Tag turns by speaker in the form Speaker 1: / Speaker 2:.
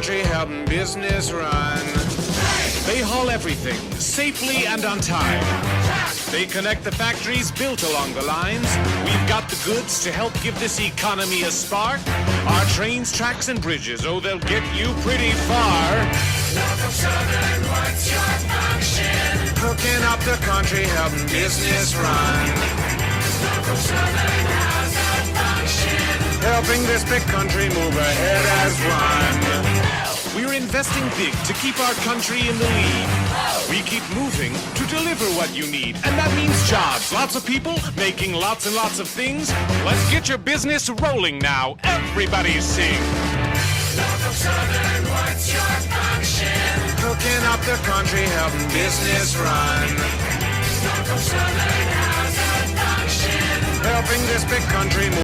Speaker 1: country helping business run. They haul everything safely and on time. They connect the factories built along the lines. We've got the goods to help give this economy a spark. Our trains, tracks, and bridges, oh, they'll get you pretty far. Norfolk Southern, what's your function? Hooking up the country, helping business run. Norfolk Southern has a function. Helping this big country move ahead as one. We're investing big to keep our country in the lead. We keep moving to deliver what you need. And that means jobs. Lots of people making lots and lots of things. Let's get your business rolling now. Everybody sing. Norfolk Southern, what's your function? Hooking up the country, helping business run. Norfolk Southern has a function. Helping this big country move.